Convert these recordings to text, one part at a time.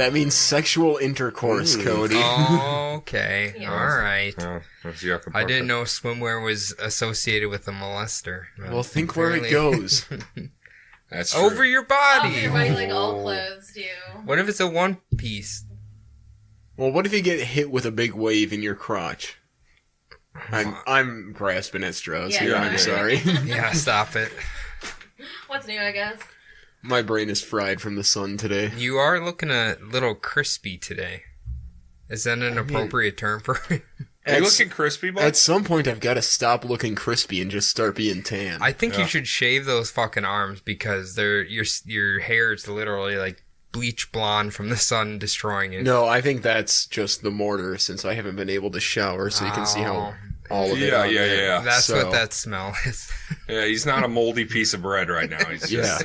That means sexual intercourse, Cody. Okay. Yes. All right. That's yucca I didn't perfect. know swimwear was associated with a molester. Well, think where it goes. That's true. Over your body. Over your body, like all clothes do. What if it's a one piece? Well, what if you get hit with a big wave in your crotch? I'm grasping at straws Yeah, here. yeah. I'm sorry. Yeah, stop it. What's new, I guess? My brain is fried from the sun today. You are looking a little crispy today. Is that an appropriate term for it? Are you looking crispy, bud? At some point, I've got to stop looking crispy and just start being tan. I think you should shave those fucking arms because your hair is literally like bleach blonde from the sun destroying it. No, I think that's just the mortar, since I haven't been able to shower, so you can see how all of it. Yeah. That's So- what that smell is. Yeah, he's not a moldy piece of bread right now. He's just,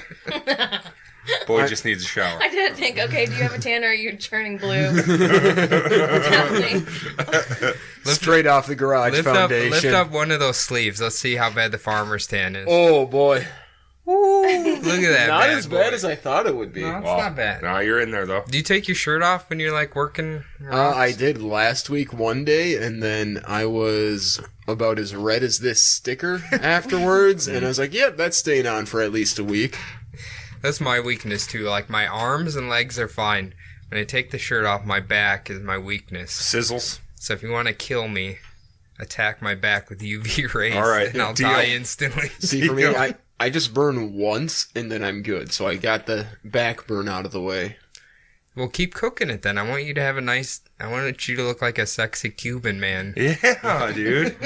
boy just needs a shower. I didn't think, okay, do you have a tan or are you turning blue? What's happening? Straight off the garage foundation. Lift up one of those sleeves. Let's see how bad the farmer's tan is. Oh boy, Look at that. not bad as boy. bad as I thought it would be. No, it's not bad. No, you're in there, though. Do you take your shirt off when you're like working? I did last week one day, and then I was about as red as this sticker afterwards, and I was like, yep, that's staying on for at least a week. That's my weakness too. Like my arms and legs are fine. When I take the shirt off, my back is my weakness. Sizzles. So if you want to kill me, attack my back with UV rays, All right, and I'll deal. die instantly. See, for me, I just burn once, and then I'm good, so I got the back burn out of the way. Well, keep cooking it then. I want you to have I want you to look like a sexy Cuban man. Yeah, dude.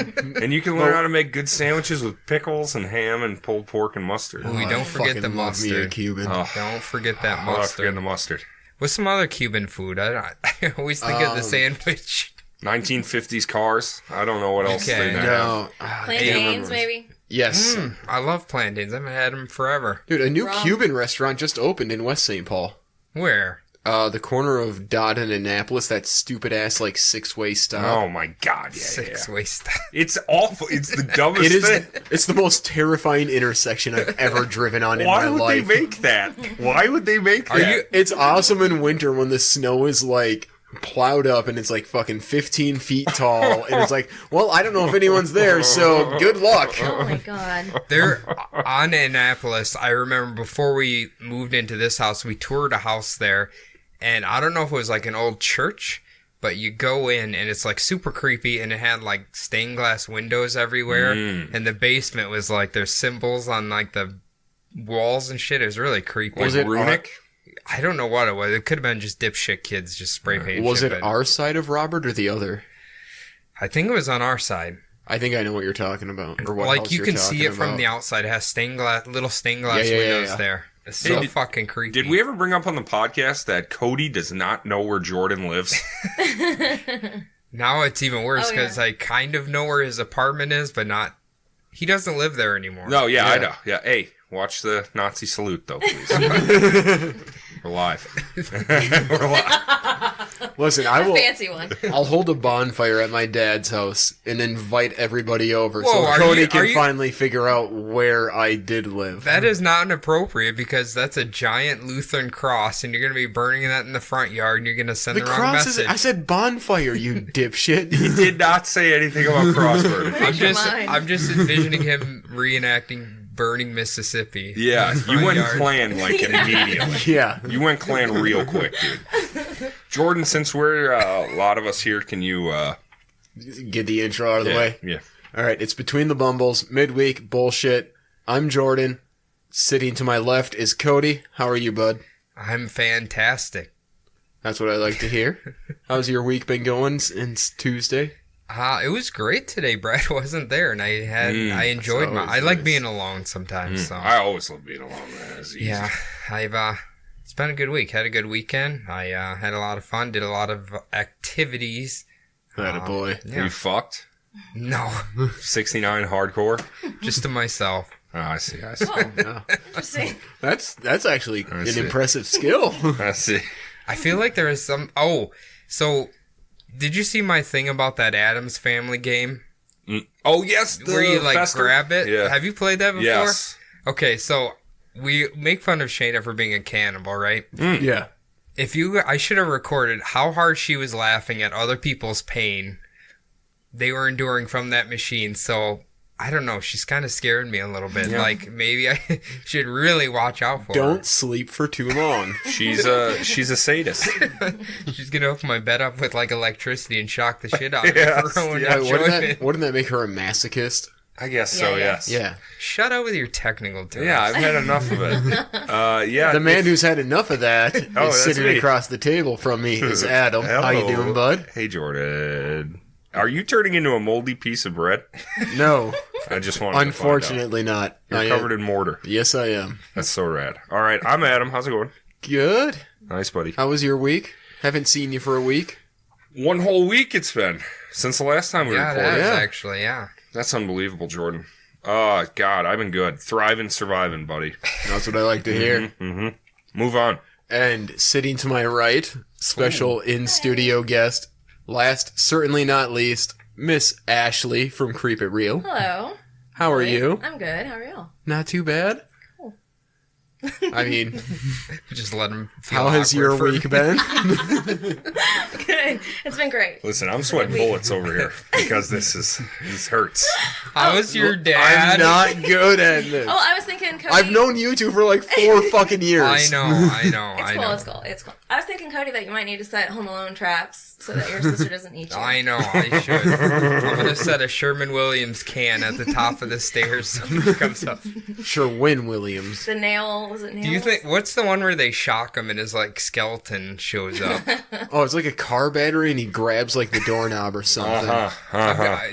And you can learn how to make good sandwiches with pickles and ham and pulled pork and mustard. Ooh, don't forget fucking the love me a mustard. Cuban. Don't forget that I'm not mustard. forgetting the mustard. What's some other Cuban food? I always think of the sandwich. 1950s cars. I don't know what else Okay. they have. No, I can't Plantains, remember. maybe? Yes. I love plantains. I haven't had them forever. Dude, a new Wrong. Cuban restaurant just opened in West St. Paul. Where? The corner of Dodd and Annapolis, that stupid-ass, like, six-way stop. Oh my god, yeah. Six-way stop. It's awful. It's the dumbest It is. thing. It's the most terrifying intersection I've ever driven on in Why my would life. they make that? Why would they make that? It's awesome in winter when the snow is, like, plowed up and it's, like, fucking 15 feet tall. And it's like, well, I don't know if anyone's there, so good luck. Oh my god. They're on Annapolis. I remember before we moved into this house, we toured a house there. And I don't know if it was like an old church, but you go in and it's like super creepy and it had like stained glass windows everywhere. And the basement was like there's symbols on like the walls and shit. It was really creepy. Was it runic? I don't know what it was. It could have been just dipshit kids just spray painting Was shit. it but our side of Robert or the other? I think it was on our side. I think I know what you're talking about. Or what Like house you you're can see talking it from about. the outside. It has little stained glass Yeah, windows yeah. there. It's Hey, so fucking creepy. Did we ever bring up on the podcast that Cody does not know where Jordan lives? Now it's even worse Oh, yeah. because I kind of know where his apartment is, but not. He doesn't live there anymore. No, yeah, Yeah. I know. Yeah, hey, watch the Nazi salute, though, please. We're live. We're live. Listen, I A will. fancy one. I'll hold a bonfire at my dad's house and invite everybody over Whoa, so are Cody you- can are you- finally figure out where I did live. That is not inappropriate because that's a giant Lutheran cross, and you're going to be burning that in the front yard, and you're going to send the the wrong cross is. message. I said bonfire, you dipshit. He did not say anything about crossword. Where's your mind? I'm just envisioning him reenacting burning Mississippi. Yeah, in the you front went yard. clan like immediately. Yeah. You went clan real quick, dude. Jordan, since we're a lot of us here, can you Get the intro out of the way. Yeah. All right, it's Between the Bumbles, midweek bullshit. I'm Jordan. Sitting to my left is Cody. How are you, bud? I'm fantastic. That's what I like to hear. How's your week been going since Tuesday? It was great today. Brad wasn't there, and I enjoyed that's my. always I like nice. being alone sometimes. So I always love being alone, man. It's easy. yeah, it's been a good week. Had a good weekend. I had a lot of fun. Did a lot of activities. That a boy. Yeah. You fucked? No, 69 hardcore? just to myself. Oh, I see. Yeah. Interesting. That's actually an see. impressive skill. I see. I feel like there is some. Oh, so did you see my thing about that Addams Family game Oh, yes. The where you like Fester? grab it? Yeah. Have you played that before? Yes. Okay, so we make fun of Shayna for being a cannibal, right? Yeah. I should have recorded how hard she was laughing at other people's pain they were enduring from that machine. So I don't know. She's kind of scared me a little bit. Yeah. Like maybe I should really watch out for her. Don't sleep for too long. She's a sadist. She's gonna open my bed up with like electricity and shock the shit out of me Yes, for her own yeah. enjoyment. Wouldn't that make her a masochist? I guess so. Yeah. Yes. Yeah. Shut up with your technical terms. Yeah, I've had enough of it. Yeah. The man who's had enough of that is that's sitting me. across the table from me is Adam. How you Hello. doing, bud? Hey, Jordan. Are you turning into a moldy piece of bread? No, I just wanted unfortunately not. to find out. You're covered in mortar. Yes, I am. That's so rad. All right, I'm Adam. How's it going? Good. Nice, buddy. How was your week? Haven't seen you for a week. One whole week it's been since the last time we Yeah, recorded. that is Yeah. actually, yeah. That's unbelievable, Jordan. Oh, God, I've been good. Thriving, surviving, buddy. That's what I like to hear. Move on. And sitting to my right, special in-studio guest, last, certainly not least, Miss Ashley from Creep It Real. Hello. How are you? I'm good. How are you? Not too bad. Cool. I mean, Just let him feel how has your awkward week for- been? Good. It's been great. Listen, I'm sweating bullets over here because this hurts. How was your dad? I'm not good at this. Oh, I was thinking Cody. I've known you two for like 4 fucking years. I know. It's cool. know. It's cool. It's cool. I was thinking, Cody, that you might need to set Home Alone traps so that your sister doesn't eat you. I know, I should. I'm gonna set a Sherman Williams can at the top of the stairs so it comes up. Sherwin Williams. The nail, was it nail? Do you think, what's the one where they shock him and his like skeleton shows up? Oh, it's like a car battery and he grabs like the doorknob or something.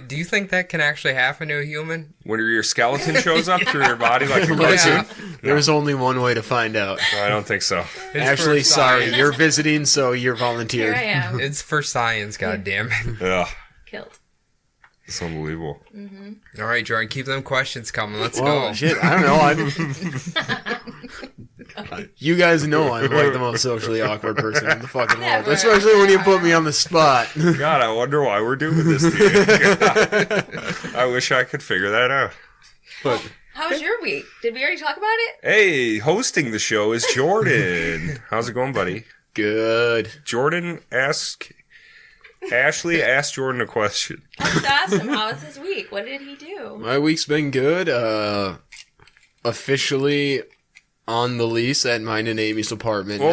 Do you think that can actually happen to a human? When your skeleton shows up through your body like a Listen, cartoon? there's only one way to find out. No, I don't think so. It's Actually, for sorry, science. you're visiting, so you're Here volunteered. I am. It's for science, goddammit. Yeah, Killed. it's unbelievable. All right, Jordan, keep them questions coming. Let's Well, go. shit, I don't know. You guys know I'm like the most socially awkward person in the fucking world, Never. especially when you put me on the spot. God, I wonder why we're doing this to you. God. I wish I could figure that out. But How was your week? Did we already talk about it? Hey, hosting the show is Jordan. How's it going, buddy? good. Jordan Ashley asked Jordan a question. I just asked him, how was his week? What did he do? My week's been good. Officially on the lease at mine and Amy's apartment now.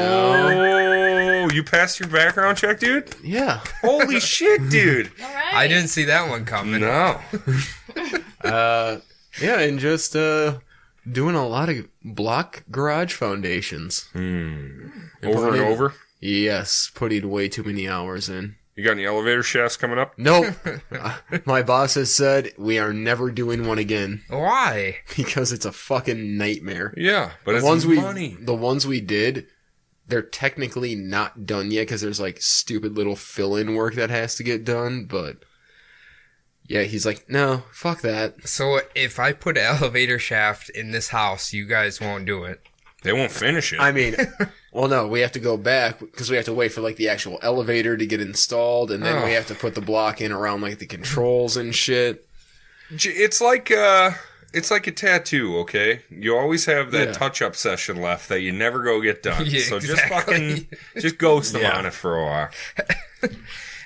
Oh, you passed your background check, dude? Yeah. Holy shit, dude. All right. I didn't see that one coming. No. Yeah, and just doing a lot of block garage foundations. Over and over? Yes, putting way too many hours in. You got any elevator shafts coming up? Nope. My boss has said we are never doing one again Why? because it's a fucking nightmare. Yeah, but The it's ones money. the ones we did, they're technically not done yet because there's like stupid little fill-in work that has to get done. But yeah, he's like, no, fuck that. So if I put an elevator shaft in this house, you guys won't do it. They won't finish it. I mean, well, no, we have to go back because we have to wait for like the actual elevator to get installed, and then we have to put the block in around like the controls and shit. It's like a tattoo, okay? You always have that Yeah. touch-up session left that you never go get done. Yeah, so exactly. just ghost them Yeah. on it for a while.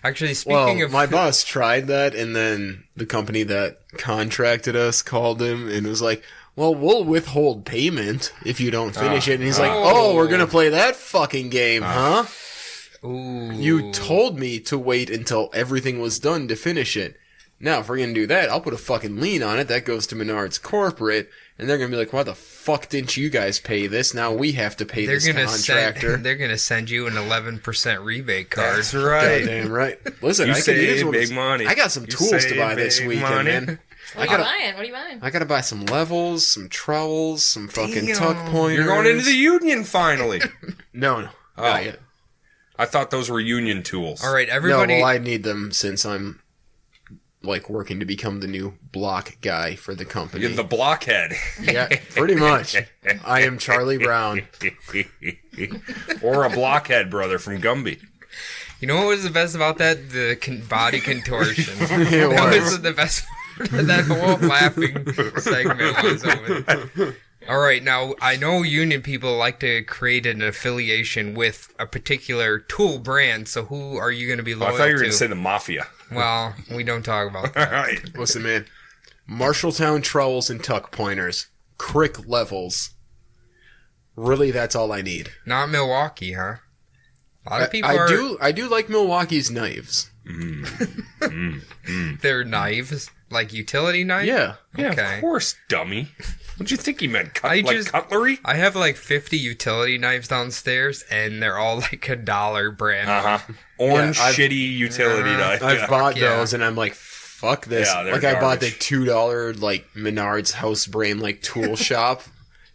Actually, Well, speaking of my boss tried that, and then the company that contracted us called him and was like, well, we'll withhold payment if you don't finish it. And he's like, oh, we're going to play that fucking game, huh? Ooh. You told me to wait until everything was done to finish it. Now, if we're going to do that, I'll put a fucking lien on it. That goes to Menards Corporate. And they're going to be like, why the fuck didn't you guys pay this? Now we have to pay this contractor. They're gonna send you an 11% rebate card. That's right. Goddamn right. Listen, You I can save use one of big those- money. I got some You tools to save buy this big weekend, money. man. What are you buying? What are you buying? I gotta buy some levels, some trowels, some fucking tuck pointers. You're going into the union finally. No, Oh. not yet. I thought those were union tools. All right, No, everybody. well, I need them since I'm like working to become the new block guy for the company. You're the blockhead. Yeah, pretty much. I am Charlie Brown. Or a blockhead brother from Gumby. You know what was the best about that? The body contortion. It That was. was the best part of that whole laughing segment was over there. All right, now I know union people like to create an affiliation with a particular tool brand. So who are you going to be Oh, loyal I thought you were to? going to say the mafia. Well, we don't talk about All that. right. Listen, man. Marshalltown trowels and tuck pointers. Crick levels. Really, that's all I need. Not Milwaukee, huh? A lot of people I do like Milwaukee's knives. They're knives, like utility knives. Yeah. Yeah, Okay. of course, dummy. What'd you think he meant? I Like just- cutlery? I have like 50 utility knives downstairs, and they're all like $1 brand. Uh-huh. Orange Yeah, I've- shitty utility knife. I've Yeah. bought Yeah. those, and I'm like, fuck this. Yeah, they're like, I bought the garbage. $2, like, Menards house brand, like, tool shop.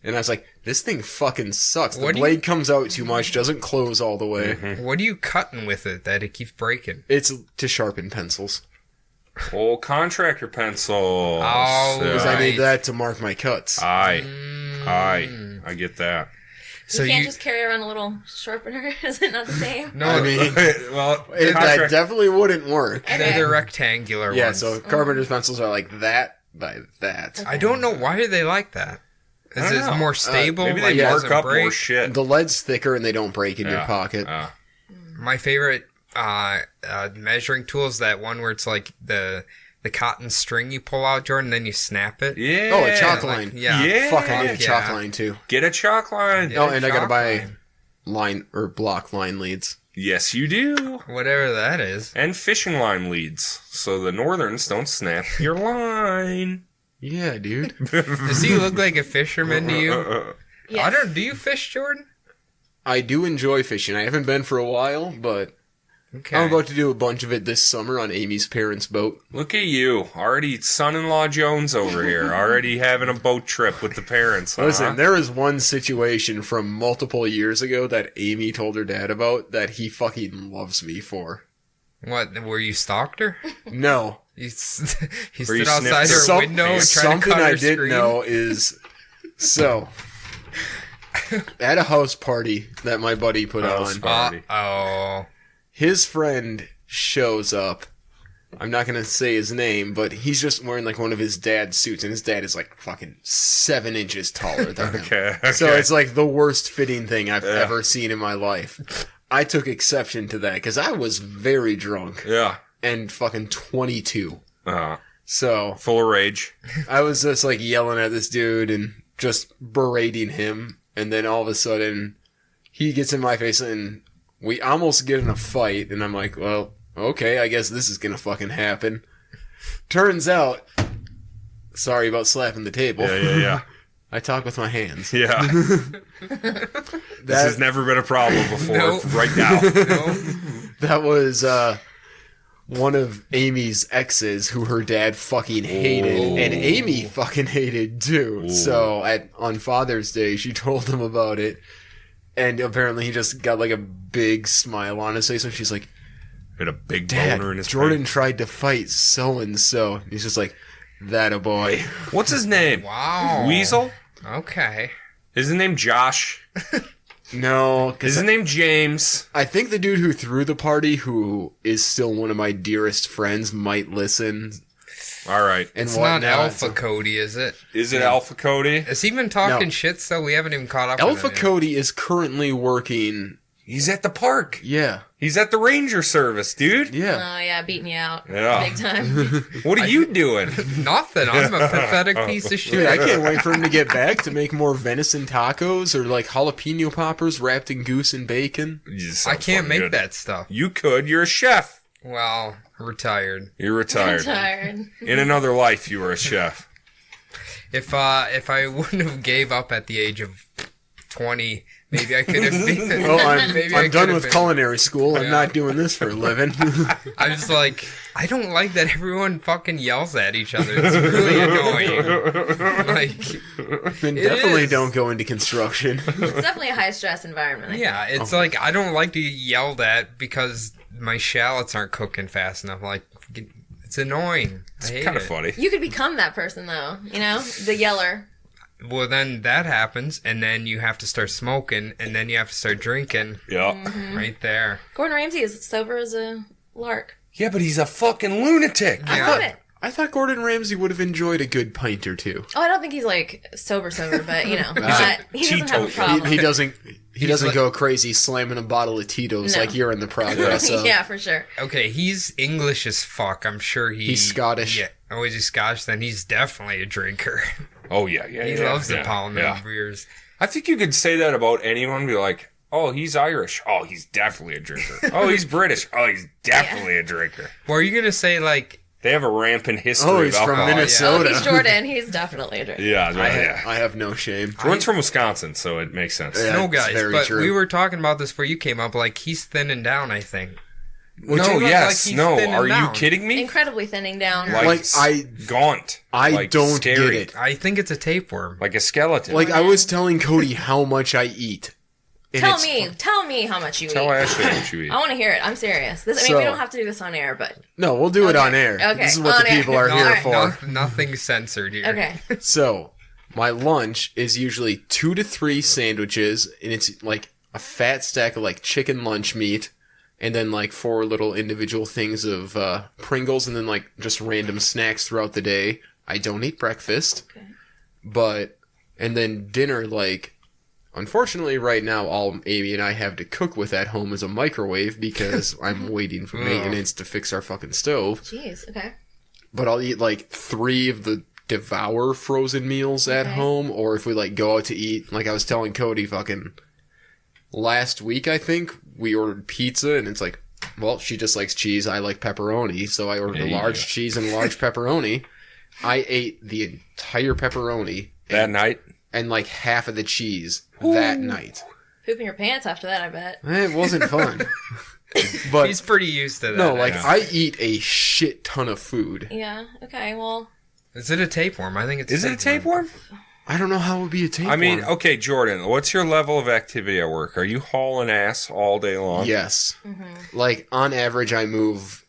And I was like, this thing fucking sucks. The What do blade comes out too much, doesn't close all the way. What are you cutting with it that it keeps breaking? It's to sharpen pencils. Old contractor pencil. Oh, Because I Right. need that to mark my cuts. I get that. So you can't you just carry around a little sharpener. Is it not the same? no, I mean, Well, that contract- definitely wouldn't work. they're the rectangular Yeah, ones. so carpenter's pencils are like that by that. I don't know why are they like that. Is I don't it know. more stable? maybe like they it mark doesn't up break? more shit. The lead's thicker and they don't break in your Yeah. pocket. My favorite measuring tool is that one where it's like the cotton string you pull out, Jordan, then you snap it. Yeah. Oh, a chalk Like, line. yeah. Yeah. Fuck, I need a chalk Yeah. line too. Get a chalk line. Yeah. Oh, and I gotta chalk buy line. line or block line leads. Yes, you do. Whatever that is. And fishing line leads, so the northerns don't snap your line. Yeah, dude. Does he look like a fisherman to you? Yes. Do you fish, Jordan? I do enjoy fishing. I haven't been for a while, but Okay. I'm about to do a bunch of it this summer on Amy's parents' boat. Look at you, already son-in-law Jones over here, already having a boat trip with the parents. Huh? Listen, there is one situation from multiple years ago that Amy told her dad about that he fucking loves me for. What, were you stalked her? No. He Or stood you outside her sniffed window and tried to something cut I her didn't screen? know is so at a house party that my buddy put House on, party. Oh. his friend shows up. I'm not gonna say his name, but he's just wearing like one of his dad's suits, and his dad is like fucking 7 inches taller than him. Okay. So it's like the worst fitting thing I've ever seen in my life. I took exception to that because I was very drunk Yeah. and fucking 22. So Full of rage. I was just like yelling at this dude and just berating him. And then all of a sudden he gets in my face and we almost get in a fight. And I'm like, well, okay, I guess this is going to fucking happen. Turns out, sorry about slapping the table. Yeah. I talk with my hands. Yeah. This has never been a problem before. Nope. Right now. No? That was one of Amy's exes who her dad fucking hated, Ooh. and Amy fucking hated too. Ooh. So on Father's Day, she told him about it, and apparently he just got like a big smile on his face, and she's like, Had a big "Dad, boner in his Jordan brain. tried to fight so and so." He's just like, "That a boy." What's his name? Wow. Weasel? Okay. Is his name Josh? No, Is because his name James? I think the dude who threw the party, who is still one of my dearest friends, might listen. All right. And It's not whatnot. Alpha Cody, is it? Is it Alpha Cody? Has he been talking No. shit, so we haven't even caught up Alpha with him yet. Cody is currently working. He's at the park. Yeah, He's at the Ranger Service, dude. yeah. Oh yeah, beating you out. Yeah. Big time. What are you doing? Nothing. I'm a pathetic piece of Dude, shit. I can't wait for him to get back to make more venison tacos or like jalapeno poppers wrapped in goose and bacon. I can't make that stuff. You could. You're a chef. Well, retired. You're I'm retired. tired. In another life, you were a chef. If I wouldn't have gave up at the age of 20, maybe I could have been. Well, Maybe I I'm could done have with been. culinary school. I'm Yeah. not doing this for a living. I was like, I don't like that everyone fucking yells at each other. It's really annoying. Like, And It definitely is. don't go into construction. It's definitely a high stress environment. I yeah, it's like I don't like to be yelled at because my shallots aren't cooking fast enough. Like, it's annoying. I hate Kind it. of funny. think. You could become that person though. You know, the yeller. Well, then that happens, and then you have to start smoking, and then you have to start drinking. Yeah. Right there. Gordon Ramsay is sober as a lark. Yeah, but he's a fucking lunatic. I Yeah. love it. I thought Gordon Ramsay would have enjoyed a good pint or two. Oh, I don't think he's like sober, but you know, he doesn't have a teetotal. problem. He doesn't like- go crazy slamming a bottle of Tito's No. like you're in the progress of. Yeah, for sure. Okay, he's English as fuck. I'm sure He's Scottish. Yeah. Oh, is he Scottish? Then he's definitely a drinker. Oh, yeah. He loves the Parliament beers. I think you could say that about anyone. Be like, oh, he's Irish. Oh, he's definitely a drinker. Oh, he's British. Oh, he's definitely a drinker. Well, are you going to say, like... They have a rampant history Oh, of he's from alcohol. Minnesota. He's Jordan. He's definitely a drinker. Yeah, I have no shame. Jordan's from Wisconsin, so it makes sense. Yeah. No, That's guys, very but true. we were talking about this before you came up. Like, he's thinning down, I think. No, Like yes, he's no. thinning Are you down. kidding me? Incredibly thinning down. Like, gaunt. I Like, don't scary. get it. I think it's a tapeworm. Like a skeleton. Like, I was telling Cody how much I eat. And Tell it's me how much you Tell eat. Ashley what you eat. I want to hear it. I'm serious. We So- don't have to do this on air, but No, we'll do it Okay. on air. Okay, This is what on the air. people are No, here alright. for. Nothing censored here. okay. So, my lunch is usually 2 to 3 sandwiches, and it's like a fat stack of like chicken lunch meat, and then like 4 little individual things of Pringles, and then like just random snacks throughout the day. I don't eat breakfast, and then dinner, like, unfortunately right now all Amy and I have to cook with at home is a microwave because I'm waiting for maintenance to fix our fucking stove. Jeez. Okay. But I'll eat like 3 of the Devour frozen meals at home, or if we like go out to eat, like I was telling Cody fucking last week, I think we ordered pizza, and it's like, well, she just likes cheese, I like pepperoni, so I ordered a large cheese and a large pepperoni. I ate the entire pepperoni That night? and like half of the cheese that night. Pooping your pants after that, I bet. It wasn't fun. But He's pretty used to that. no, like Yeah. I eat a shit ton of food. Yeah. Okay. Well. Is it a tapeworm? I think it's Is it a tapeworm? I don't know how it would be a tapeworm. I mean, okay, Jordan, what's your level of activity at work? Are you hauling ass all day long? yes. Like on average, I move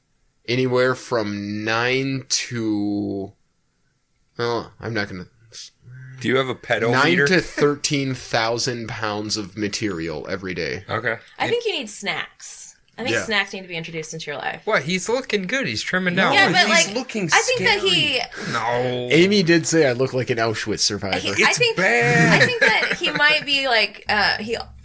anywhere from 9 to. Oh, I'm not gonna. Do you have a 9 pedometer? to 13,000 pounds of material every day. Okay. I think you need snacks. I think Yeah. snacks need to be introduced into your life. What? He's looking good. He's trimming down. Yeah, but he's like, looking I think that scary. No. Amy did say I look like an Auschwitz survivor. I think bad. I think that he might be like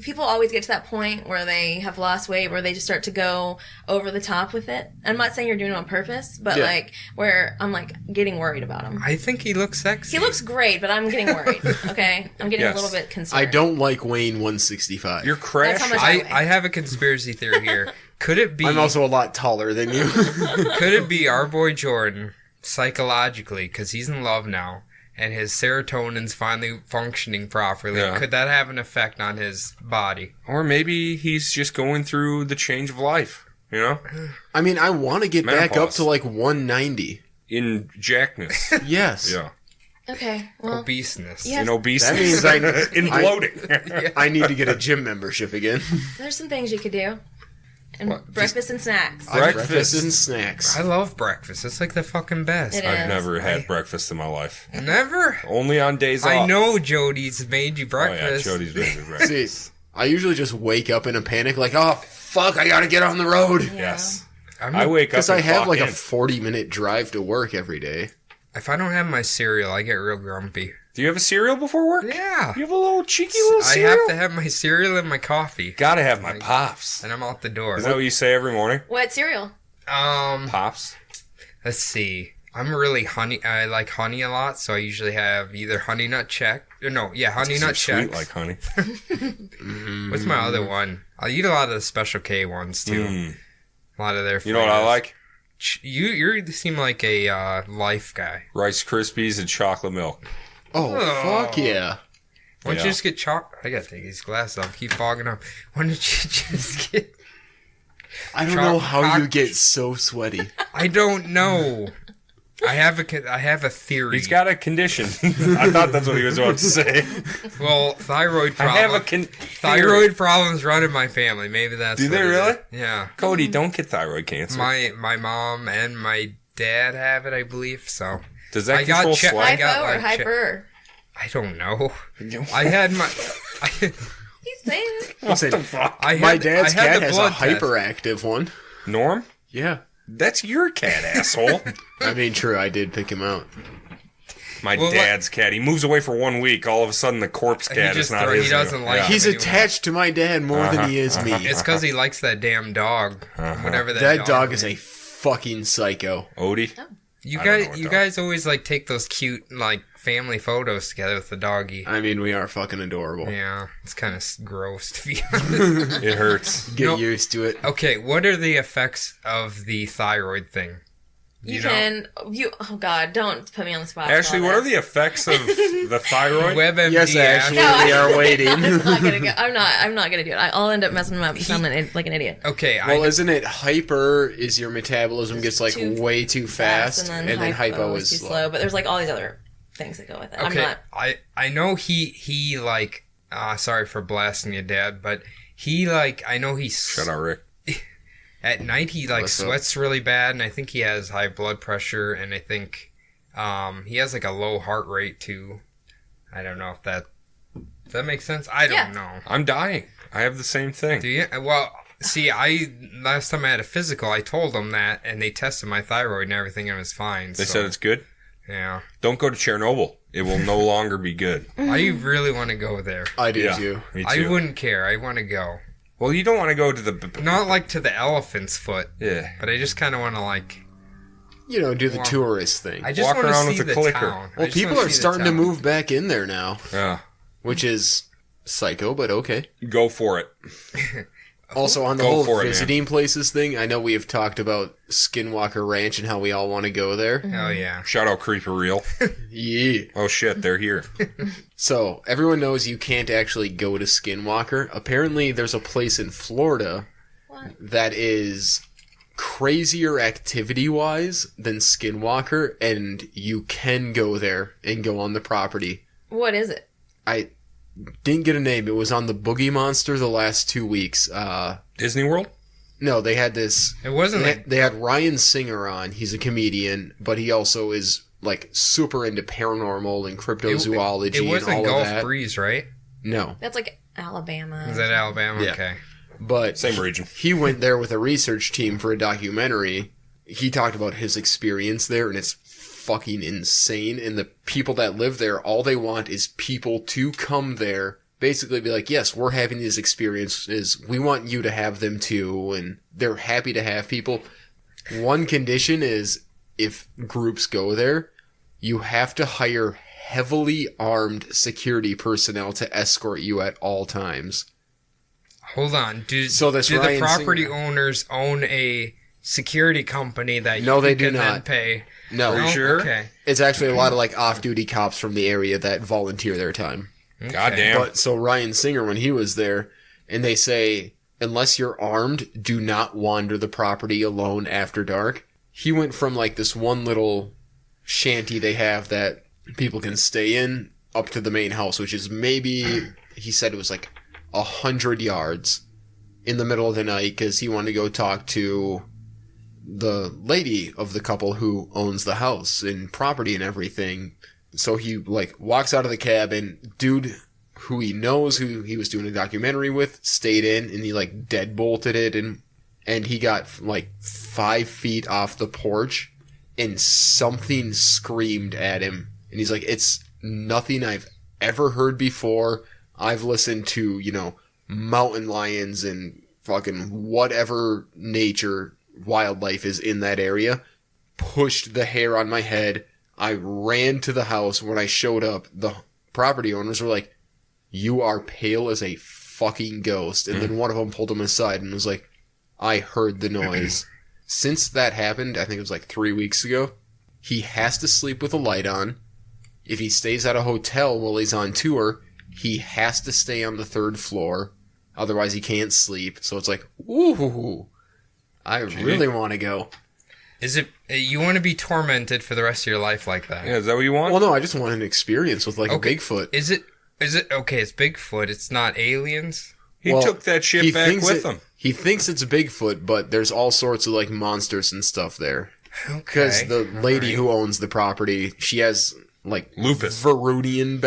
people always get to that point where they have lost weight where they just start to go over the top with it. I'm not saying you're doing it on purpose, but Yeah. like where I'm like getting worried about him. I think he looks sexy. He looks great, but I'm getting worried. Okay, I'm getting Yes. a little bit concerned. I don't like Wayne 165. You're crashing. That's how much I have a conspiracy theory here. Could it be? I'm also a lot taller than you. Could it be our boy Jordan psychologically because he's in love now and his serotonin's finally functioning properly? Yeah. Could that have an effect on his body? Or maybe he's just going through the change of life, you know? I mean, I want to get back up Menopause. to like 190. In jackness. Yes. Yeah. Okay, well, Obeseness. yeah. In obesity. That means in I- bloating. I need to get a gym membership again. there's some things you could do. And What? breakfast and snacks. Breakfast. and snacks. I love breakfast. It's like the fucking best. It I've is. never had breakfast in my life. Never. Only on days off. I know Jody's made you Oh, yeah, breakfast. Jody's made me breakfast. See, I usually just wake up in a panic, like, oh fuck, I gotta get on the road. Yeah. Yes. I'm I wake up Because I and have clock like in. a 40-minute drive to work every day. If I don't have my cereal, I get real grumpy. Do you have a cereal before work? Yeah. You have a little cheeky little I cereal? have to have my cereal and my coffee, Gotta have my Pops. and I'm out the door. Is that what you say every morning? What cereal? Pops? Let's see. I'm really honey. I like honey a lot, so I usually have either Honey Nut Check. Honey Nut Sweet Check. like honey. What's my other one? I eat a lot of the Special K ones too. Mm. A lot of their. You know what I flavors. like? You seem like a Life guy. Rice Krispies and chocolate milk. Oh, Oh. fuck yeah. Why don't Yeah. you just get I gotta take these glasses off. Keep fogging up. Why don't you just get? I don't know how you Choc- get so sweaty. I don't know. I have a theory. He's got a condition. I thought that's what he was about to say. well, thyroid I have a problem. Thyroid problems run in my family. Maybe that's. Do what they it really? is. Yeah. Cody, don't get thyroid cancer. My mom and my dad have it, I believe. So Does that I got control che- sweat? I got, Hypo or like, hyper? I don't know. I had my. He's saying it. Listen, fuck? I had, my dad's I had cat the has a blood test. hyperactive one. Norm? Yeah. That's your cat, asshole. I mean, true, I did pick him out. My dad's cat. He moves away for 1 week. All of a sudden, the corpse cat is not his. He doesn't like. He's attached to my dad more than he is me. It's because he likes that damn dog. Whatever that dog is a fucking psycho. Odie. You guys always like take those cute like family photos together with the doggy. I mean, we are fucking adorable. Yeah, it's kind of gross to be honest. It hurts. Get used to it. Okay, what are the effects of the thyroid thing? Oh God, don't put me on the spot. Ashley, what are the effects of the thyroid? WebMD. Yes, Ashley, we are waiting. I'm not gonna do it. I'll end up messing them up and sounding like an idiot. Okay. Well, isn't it hyper? Is your metabolism gets like way too fast, and then hypo is too slow. But there's like all these other things that go with it. Okay. I know he like. Sorry for blasting you, Dad, but he like. I know he's. Shut up, Rick. At night, he like sweats really bad, and I think he has high blood pressure, and I think he has like a low heart rate too. I don't know if that does that make sense. I don't know. I'm dying. I have the same thing. Do you? Well, see, last time I had a physical, I told them that, and they tested my thyroid and everything, and it was fine. They said it's good. Yeah. Don't go to Chernobyl. It will no longer be good. I really want to go there. I do too. Me too. I wouldn't care. I want to go. Well, you don't want to go to the... Not like to the elephant's foot. Yeah. But I just kind of want to like... do the tourist thing. I just walk want to around see with a the clicker. town. Well, people are starting to move back in there now. Yeah. Which is psycho, but okay. Go for it. Also, on the whole visiting places thing, I know we have talked about Skinwalker Ranch and how we all want to go there. Oh, yeah. Shout out Creeper Reel. Yeah. Oh, shit, they're here. So, everyone knows you can't actually go to Skinwalker. Apparently, there's a place in Florida that is crazier activity-wise than Skinwalker, and you can go there and go on the property. What is it? I didn't get a name. It was on the Boogie Monster the last 2 weeks. Disney World? No, they had this... It wasn't They had Ryan Singer on. He's a comedian, but he also is, like, super into paranormal and cryptozoology and all of that. It wasn't Gulf Breeze, right? No. That's like Alabama. Is that Alabama? Yeah. Okay. But same region. He went there with a research team for a documentary. He talked about his experience there, and it's fucking insane. And the people that live there, all they want is people to come there, basically be like, yes, we're having these experiences, we want you to have them too, and they're happy to have people. One condition is, if groups go there, you have to hire heavily armed security personnel to escort you at all times. Hold on. Do Ryan the property Singer owners own a security company that they you do can then not pay? No. Are you sure? Okay. It's actually a lot of like off-duty cops from the area that volunteer their time. Okay. Goddamn. But so Ryan Singer, when he was there, and they say, unless you're armed, do not wander the property alone after dark. He went from like this one little shanty they have that people can stay in up to the main house, which is maybe, he said it was like 100 yards in the middle of the night because he wanted to go talk to the lady of the couple who owns the house and property and everything. So he like walks out of the cabin, dude who he knows, who he was doing a documentary with, stayed in, and he like deadbolted it, and he got like 5 feet off the porch and something screamed at him, and he's like, it's nothing I've ever heard before. I've listened to, mountain lions and fucking whatever nature wildlife is in that area. Pushed the hair on my head. I ran to the house. When I showed up, the property owners were like, you are pale as a fucking ghost. And then one of them pulled him aside and was like, I heard the noise. Since that happened, I think it was like 3 weeks ago, he has to sleep with a light on. If he stays at a hotel while he's on tour, he has to stay on the 3rd floor. Otherwise, he can't sleep. So it's like, ooh, I really want to go. Is it you want to be tormented for the rest of your life like that? Yeah, is that what you want? Well, no, I just want an experience with like a Bigfoot. Is it okay? It's Bigfoot. It's not aliens. He took that shit back with him. He thinks it's a Bigfoot, but there's all sorts of like monsters and stuff there. Because the lady who owns the property, she has like lupus, Verudian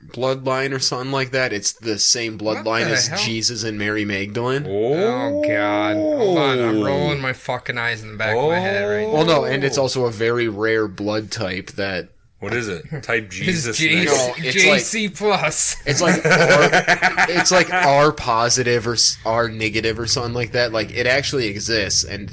bloodline or something like that. It's the same bloodline the as hell? Jesus and Mary Magdalene. Oh, God. Hold on. I'm rolling my fucking eyes in the back of my head right now. Well, no, and it's also a very rare blood type that... What is it? Type Jesus. J- No, it's JC plus. It's like it's like R positive or R negative or something like that. Like, it actually exists, and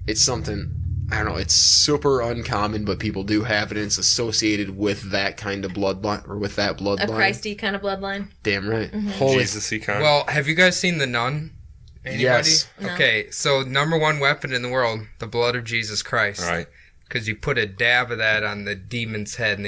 it's something... I don't know, it's super uncommon, but people do have it, and it's associated with that kind of bloodline, or with that bloodline. A Christy kind of bloodline. Damn right. Mm-hmm. Holy... Jesus-y kind. Well, have you guys seen The Nun? Anybody? Yes. No. Okay, so number one weapon in the world, the blood of Jesus Christ. All right. Because you put a dab of that on the demon's head and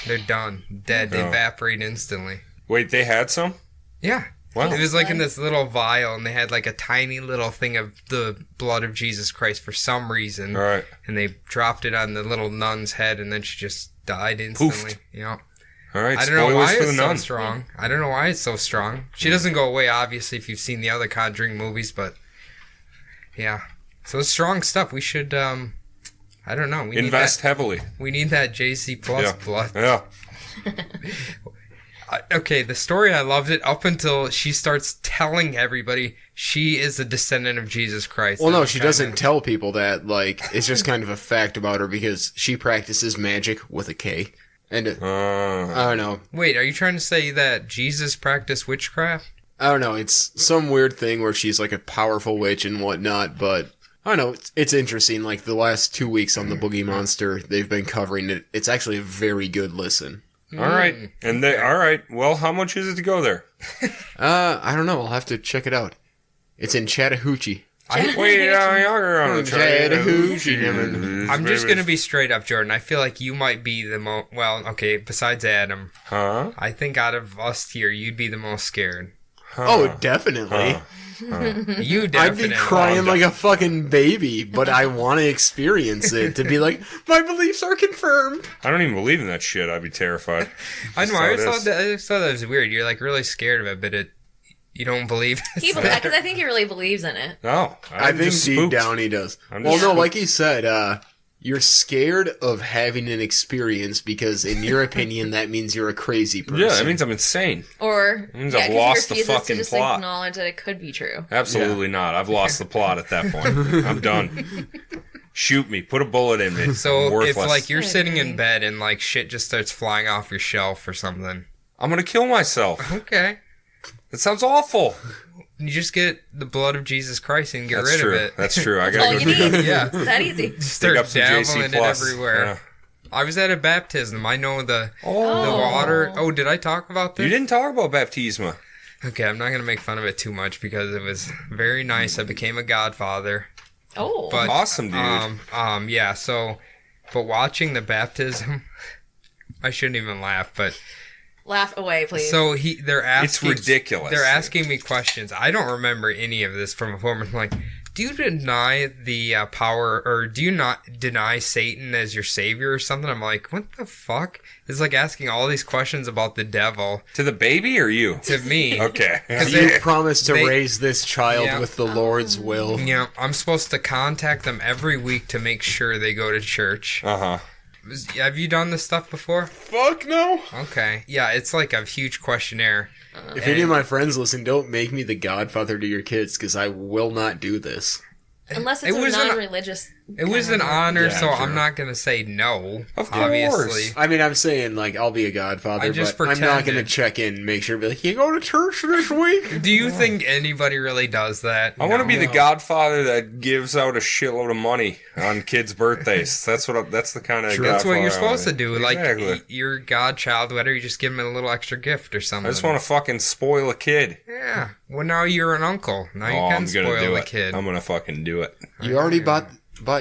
they're done. Dead. They Oh. evaporate instantly. Wait, they had some? Yeah. Wow. It was like in this little vial, and they had like a tiny little thing of the blood of Jesus Christ for some reason. All right. And they dropped it on the little nun's head, and then she just died instantly. Poofed. You know? All right. I don't know Spoilers why for the it's so nun. strong. I don't know why it's so strong. She doesn't go away, obviously, if you've seen the other Conjuring movies, but yeah. So it's strong stuff. We should, I don't know. We Invest heavily. We need that JC plus Yeah. blood. Yeah. Okay, the story, I loved it up until she starts telling everybody she is a descendant of Jesus Christ. Well, no, And she kinda- doesn't tell people that. Like, it's just kind of a fact about her because she practices magic with a K. And I don't know. Wait, are you trying to say that Jesus practiced witchcraft? I don't know. It's some weird thing where she's like a powerful witch and whatnot, but I don't know. It's interesting. Like, the last 2 weeks on the Boogie Monster, they've been covering it. It's actually a very good listen. All right. And they, all right. Well, how much is it to go there? I don't know. I'll have to check it out. It's in Chattahoochee. Wait, I'm Chattahoochee. I'm just going to be straight up, Jordan. I feel like you might be the most... Well, okay, besides Adam, Huh? I think out of us here, you'd be the most scared. Oh, definitely. You I'd definitely. be crying like a fucking baby, but I want to experience it to be like, my beliefs are confirmed. I don't even believe in that shit. I'd be terrified. I know. That's how I it always is. thought that was weird. You're like really scared of it, but you don't believe it. Because I think he really believes in it. No, I I'm think just deep spooked. down he does. I'm Well, just no, spooked. like he said, you're scared of having an experience because, in your opinion, that means you're a crazy person. Yeah, that means I'm insane. Or It means yeah, I've 'cause he lost the refuses fucking to just plot. acknowledge that it could be true. Absolutely not. I've lost the plot at that point. I'm done. Shoot me. Put a bullet in me. So I'm worthless. if like you're I sitting in agree. bed and like shit just starts flying off your shelf or something, I'm gonna kill myself. okay, That sounds awful. you just get the blood of Jesus Christ and get That's rid true. of it. That's true. I All gotta you go. need. Yeah. It's that easy. Just Dig start up some dabbling JC it plus. everywhere. Yeah. I was at a baptism. I know the Oh. water. Oh, did I talk about this? You didn't talk about baptisma. Okay, I'm not gonna make fun of it too much because it was very nice. I became a godfather. Oh. But Awesome, dude. yeah. So, but watching the baptism, I shouldn't even laugh. But Laugh away, please. so they're asking. It's ridiculous. They're asking me questions. I don't remember any of this from before. I'm like, do you deny the power, or do you not deny Satan as your savior or something? I'm like, what the fuck? It's like asking all these questions about the devil To the baby or you? to me. Okay. You promise to they- raise this child Yeah. with the Lord's will. You know, I'm supposed to contact them every week to make sure they go to church. Uh-huh. Have you done this stuff before? Fuck no. Okay. Yeah, it's like a huge questionnaire. If any of my friends listen, don't make me the godfather to your kids, because I will not do this. Unless It it's a was an- non-religious. It was an kind of- honor, Yeah, so true. I'm not going to say no. Of course. Obviously. I mean, I'm saying, like, I'll be a godfather, I just but I'm not going to pretended. check in and make sure, be like, you go to church this week? Do you think anybody really does that? I want to No. be the godfather that gives out a shitload of money on kids' birthdays. That's the kind of True. That's what you're godfather I wanna supposed to be. do. Like, Exactly. your godchild, whether you just give him a little extra gift or something. I just want to fucking spoil a kid. Yeah. Well, now you're an uncle. Now you Oh, can I'm gonna spoil do a it. kid. I'm gonna fucking do it. You already bought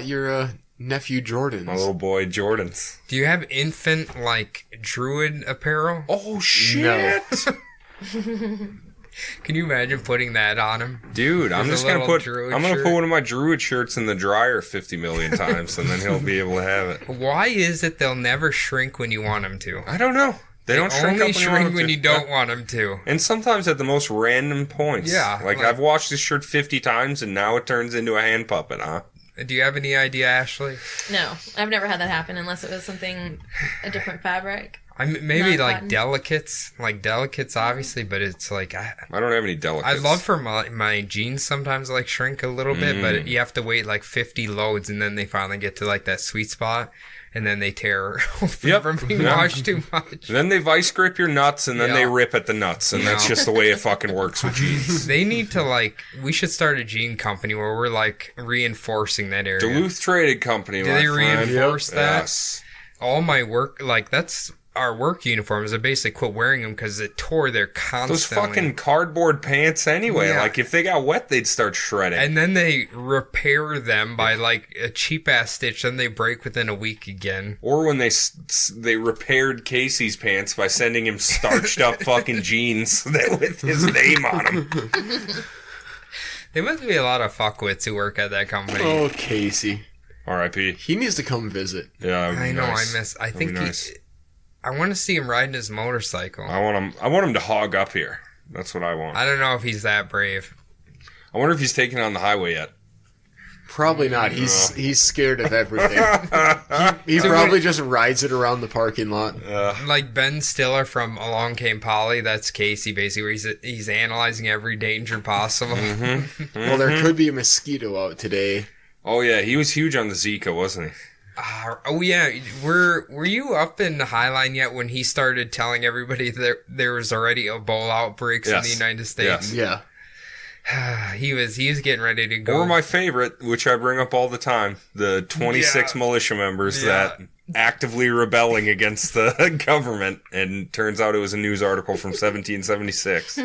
your nephew Jordan's. My little boy Jordans. Do you have infant, like, druid apparel? Oh shit, Can you imagine putting that on him? dude! I'm There's just a gonna little put. druid I'm gonna shirt. put one of my druid shirts in the dryer 50 million times, and then he'll be able to have it. Why is it they'll never shrink when you want them to? I don't know. They don't shrink only up shrink when to. you don't want them to. And sometimes at the most random points. Yeah, Like like- I've washed this shirt 50 times, and now it turns into a hand puppet, huh? Do you have any idea, Ashley? No, I've never had that happen unless it was something a different fabric. Maybe Not like cotton. delicates, obviously, but it's like I don't have any delicates. I love for my jeans sometimes like shrink a little bit, but you have to wait like 50 loads, and then they finally get to like that sweet spot, and then they tear from being washed too much. And then they vice grip your nuts, and then Yeah. they rip at the nuts, and that's just the way it fucking works with jeans. They need to we should start a jean company where we're like reinforcing that area. Duluth Traded Company, Do my they friend. reinforce that? Yes. All my work, that's our work uniforms. I basically quit wearing them because it tore there constantly. Those fucking cardboard pants anyway. Yeah. Like, if they got wet, they'd start shredding. And then they repair them by like a cheap ass stitch, then they break within a week again. Or when they repaired Casey's pants by sending him starched up fucking jeans with his name on them. There must be a lot of fuckwits who work at that company. Oh, Casey. R.I.P. He needs to come visit. Yeah, that'd be I know. nice. I think nice. I want to see him riding his motorcycle. I want him to hog up here. That's what I want. I don't know if he's that brave. I wonder if he's taken on the highway yet. Probably not. He's scared of everything. he probably just rides it around the parking lot. Like Ben Stiller from Along Came Polly, that's Casey basically, where he's analyzing every danger possible. Well, there could be a mosquito out today. Oh yeah, he was huge on the Zika, wasn't he? Oh yeah, were you up in the Highline yet when he started telling everybody that there was already Ebola outbreaks in the United States? Yeah. He was getting ready to go. Or my favorite, which I bring up all the time, the 26 militia members that actively rebelling against the government, and turns out it was a news article from 1776.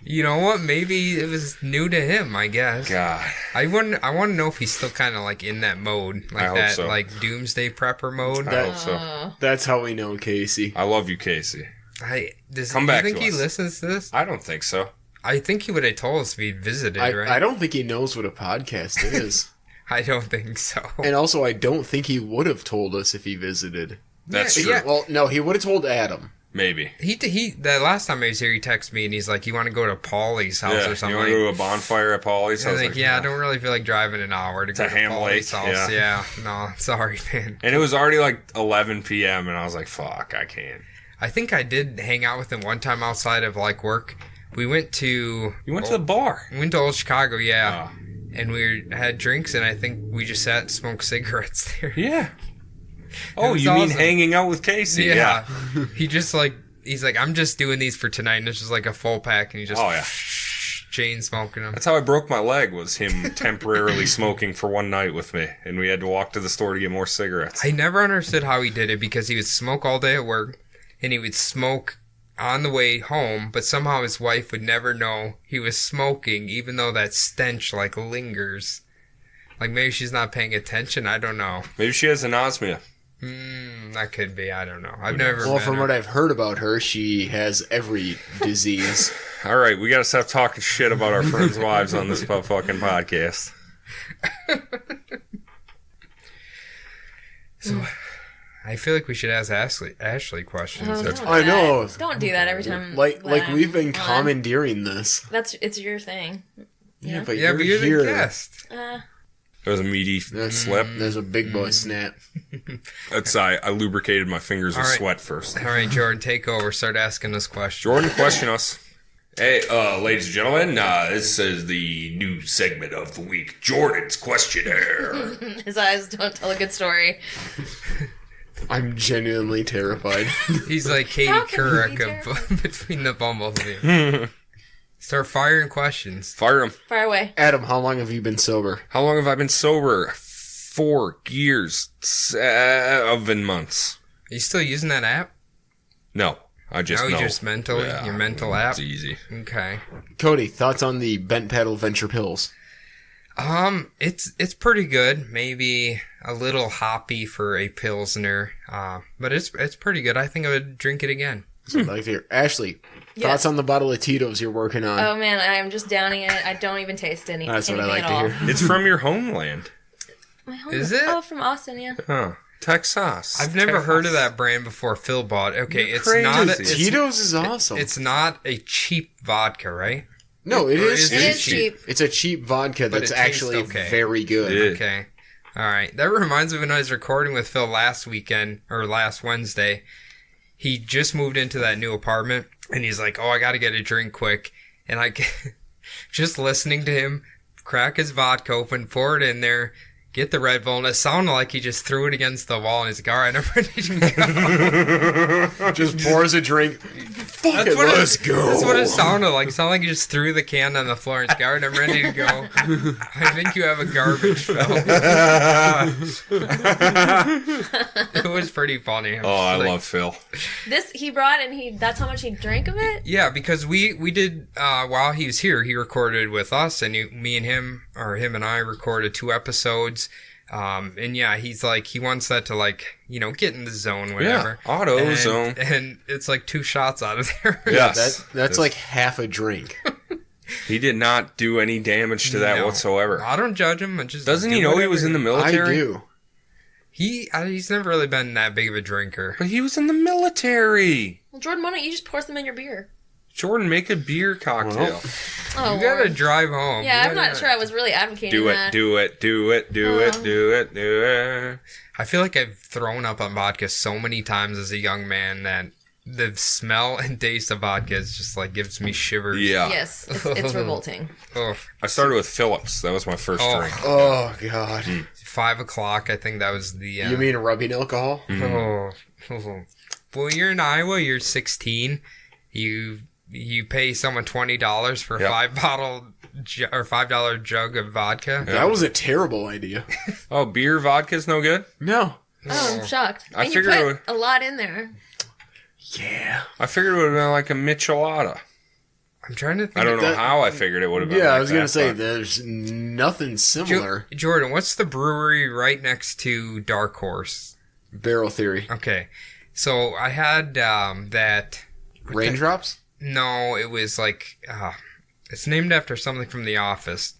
You know what? Maybe it was new to him, I guess. God. I want to know if he's still kind of like in that mode, like I hope that so. like doomsday prepper mode. I hope so. That's how we know Casey. I love you, Casey. Come back you think to he us. listens to this? I don't think so. I think he would have told us if he'd visited, right? I don't think he knows what a podcast is. I don't think so. And also, I don't think he would have told us if he visited. That's true. Yeah. Well, no, he would have told Adam. Maybe. He the last time I was here, he texted me and he's like, "You want to go to Paulie's house Yeah, or you something?" want to go to a bonfire at Paulie's? I was was like, "Yeah, I don't really feel like driving an hour to go to Ham Paulie's Lake, house." yeah. No, sorry, man. And it was already like 11 p.m. and I was like, fuck, I can't. I think I did hang out with him one time outside of like work. We went to To the bar. we went to Old Chicago, yeah, Oh. and we had drinks, and I think we just sat and smoked cigarettes there. Yeah. Oh, was you mean awesome. hanging out with Casey? Yeah. He's like, I'm just doing these for tonight, and it's just like a full pack, and he just Oh, yeah. chain smoking them. That's how I broke my leg, was him temporarily smoking for one night with me. And we had to walk to the store to get more cigarettes. I never understood how he did it, because he would smoke all day at work, and he would smoke on the way home, but somehow his wife would never know he was smoking, even though that stench like lingers. Like maybe she's not paying attention. I don't know. Maybe she has anosmia. That could be. I don't know. I've never. Well, met from her. what I've heard about her, she has every disease. All right, we got to stop talking shit about our friends' wives on this fucking podcast. So, I feel like we should ask Ashley questions. Oh, That's- don't I do know. that. Don't do that every time. Like that we've been I'm on. commandeering this. It's your thing. Yeah, but yeah, you're, but you're here. the guest. There was a meaty slip. There's a big boy snap. I lubricated my fingers with All right. sweat first. All right, Jordan, take over. Start asking us questions. Jordan, question us. Hey, ladies and gentlemen, this is the new segment of the week, Jordan's Questionnaire. His eyes don't tell a good story. I'm genuinely terrified. He's like Katie How can he be Couric of between the Bumbles of you. Start firing questions. Fire him. Far away. Adam, how long have you been sober? How long have I been sober? 4 years, 7 months. Are you still using that app? No, I just No, know. you just mentally? Yeah, Your mental app? It's easy. Okay. Cody, thoughts on the Bent Paddle Venture Pills? It's pretty good. Maybe a little hoppy for a Pilsner. But it's pretty good. I think I would drink it again. So I'd like to hear. Ashley, Yes. thoughts on the bottle of Tito's you're working on? Oh man, I'm just downing it. I don't even taste any. That's what I anything like at to all. hear. It's from your homeland. My home Is it? Oh, from Austin, yeah. Huh. Texas. I've never heard of that brand before. Phil bought. Okay, You're it's not. crazy. It's, Tito's is awesome. it's not a cheap vodka, right? no, it Or is. It is cheap. It's a cheap vodka But that's it tastes actually okay. very good. It is. Okay. All right. That reminds me when I was recording with Phil last Wednesday, he just moved into that new apartment, and he's like, "Oh, I got to get a drink quick," and I just listening to him crack his vodka open, pour it in there, get the Red Bull, and it sounded like he just threw it against the wall, and he's like, "All right, I'm ready to go." Just pours a drink. Fuck it, let's go. That's what it sounded like. It sounded like he just threw the can on the floor and he's like, "All right, I'm ready to go." I think you have a garbage fill. It was pretty funny. I love Phil. He brought and that's how much he drank of it? Yeah, because we did, while he was here, he recorded with us, and me and him, or him and I recorded 2 episodes. And yeah, he's like, he wants that to like, get in the zone, whatever. Yeah, auto zone. And it's like 2 shots out of there. Yes. That's like half a drink. He did not do any damage to that whatsoever. I don't judge him. Doesn't he know he was in the military? I do. He's never really been that big of a drinker. But he was in the military. Well, Jordan, why don't you just pour some in your beer? Jordan, make a beer cocktail. Oh, You gotta Lord. drive home. Yeah, I'm not sure I was really advocating Do that. it. I feel like I've thrown up on vodka so many times as a young man that the smell and taste of vodka is just like gives me shivers. Yeah. Yes, it's revolting. Oh, I started with Phillips. That was my first drink. Oh, God. 5 o'clock, I think that was the... You mean rubbing alcohol? Oh. Well, you're in Iowa, you're 16. You pay someone $20 for a $5 jug of vodka. Yeah. That was a terrible idea. Oh, beer vodka's no good? No. Oh, I'm shocked. I And you figured it put would- a lot in there. Yeah. I figured it would have been like a Michelada. I'm trying to think. I don't know that- how I figured it would have been. Yeah, like I was going that, to say, but- there's nothing similar. Jordan, what's the brewery right next to Dark Horse? Barrel Theory. Okay. So I had that... Raindrops? No, it was like... it's named after something from The Office.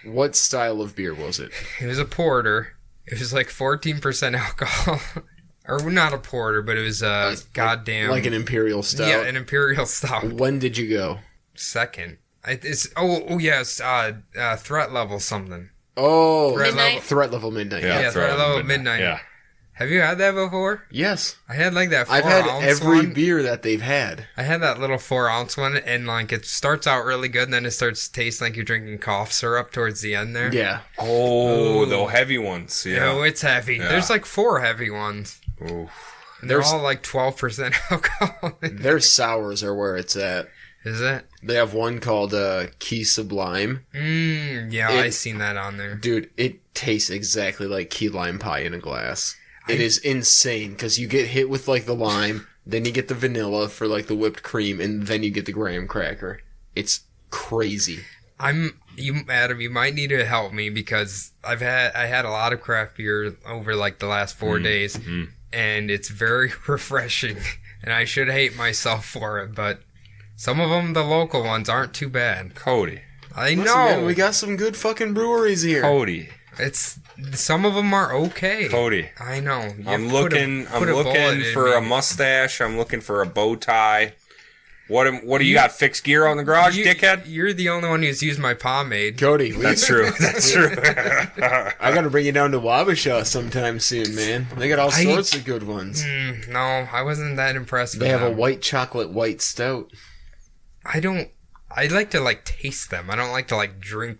What style of beer was it? It was a porter. It was like 14% alcohol. Or not a porter, but it was a goddamn... Like an Imperial Stout? Yeah, an Imperial Stout. When did you go? Second. It's threat level something. Oh, Midnight? Threat level midnight. Yeah, threat level midnight. Yeah. Have you had that before? Yes. I had like that 4 I've had ounce every one. beer that they've had. I had that little 4 ounce one, and like it starts out really good, and then it starts tasting like you're drinking cough syrup towards the end there. Yeah. Oh, Ooh. the heavy ones. Yeah. Oh, it's heavy. Yeah. There's like 4 heavy ones. Ooh. And they're There's- all like 12% alcohol. Their sours are where it's at. Is it? They have one called Key Sublime. Yeah, I seen that on there. Dude, it tastes exactly like key lime pie in a glass. It is insane because you get hit with like the lime, then you get the vanilla for like the whipped cream, and then you get the graham cracker. It's crazy. Adam, you might need to help me because I had a lot of craft beer over like the last 4 days, and it's very refreshing. And I should hate myself for it, but some of them, the local ones, aren't too bad. Cody. I Listen, know. man, we got some good fucking breweries here. Cody. It's some of them are okay. Cody. I know. You I'm put looking put a bullet in for a me. mustache. I'm looking for a bow tie. What do you got? Fixed gear on the garage, dickhead? You're the only one who's used my pomade. Cody, That's true. That's true. I gotta bring you down to Wabasha sometime soon, man. They got all sorts of good ones. No, I wasn't that impressed They with have a them. white chocolate white stout. I like to like taste them. I don't like to like drink.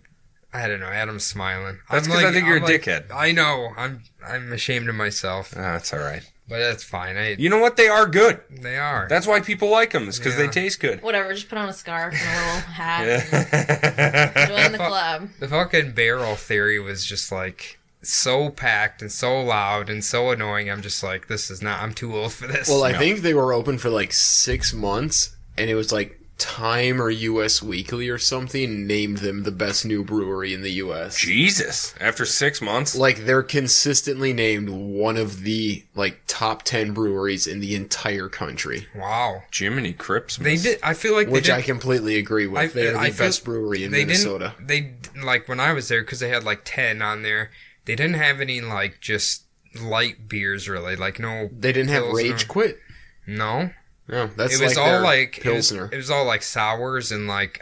I don't know. Adam's smiling. That's I'm 'cause I think you're I'm a dickhead. I know. I'm ashamed of myself, That's all right. but that's fine. You know what? They are good. They are. That's why people like them. Is because they Yeah. taste good. Whatever, just put on a scarf and a little hat and join the club. The fucking barrel theory was just like so packed and so loud and so annoying. I'm just like, this is not. I'm too old for this. Well, I No. think they were open for like 6 months, and it was like Time or US Weekly or something named them the best new brewery in the US. Jesus. After 6 months? Like, they're consistently named one of the like top 10 breweries in the entire country, wow. Jiminy Crips. They did. I feel like which they I did. completely agree with. They're the feel- best brewery in they Minnesota. Didn't, they like when I was there because they had like 10 on there. They didn't have any like just light beers really. Like no. They didn't have Pilsner. Rage Quit. No. No, that's It was like all their like Pilsner. It was all like sours and like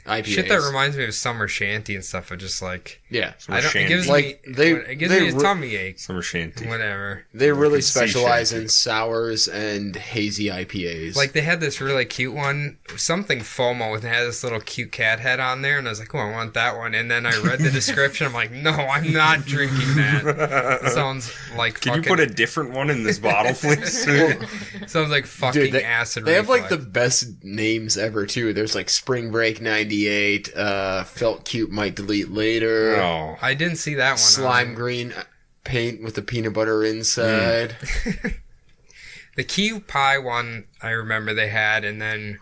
IPAs. Shit that reminds me of summer shanty and stuff. I just like, Yeah. I don't. It shanty. gives Like, me they- it gives they me a re- tummy ache. Summer shanty. Whatever. They really sea specialize shanty. in sours and hazy IPAs. Like they had this really cute one, something FOMO, and it had this little cute cat head on there, and I was like, "Oh, I want that one." And then I read the description. I'm like, "No, I'm not drinking that." It sounds like Can fucking, you put a different one in this bottle, please? sounds like fucking Dude, acid. they have like the reflux. best names ever too. There's like Spring Break 98, Felt Cute Might Delete Later, Oh. I didn't see that one. Slime Green Paint with the peanut butter inside. The key pie one I remember they had, and then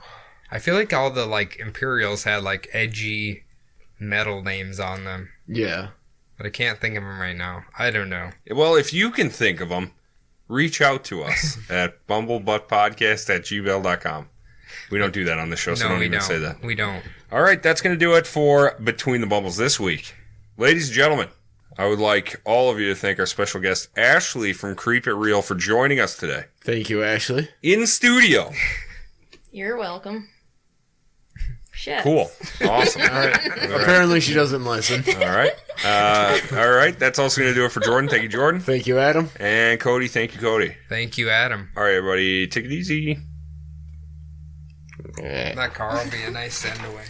I feel like all the like Imperials had like edgy metal names on them, Yeah. but I can't think of them right now. I don't know. Well, if you can think of them, reach out to us at bumblebuttpodcast@gmail.com. We don't do that on the show, so No, don't we even don't. say that. We don't. All right, that's going to do it for Between the Bumbles this week. Ladies and gentlemen, I would like all of you to thank our special guest, Ashley from Creep It Real, for joining us today. Thank you, Ashley. In studio. You're welcome. Shit. Cool. Awesome. All right. Apparently, she doesn't listen. All right. All right, that's also going to do it for Jordan. Thank you, Jordan. Thank you, Adam. And Cody, thank you, Cody. Thank you, Adam. All right, everybody, take it easy. That car will be a nice send away.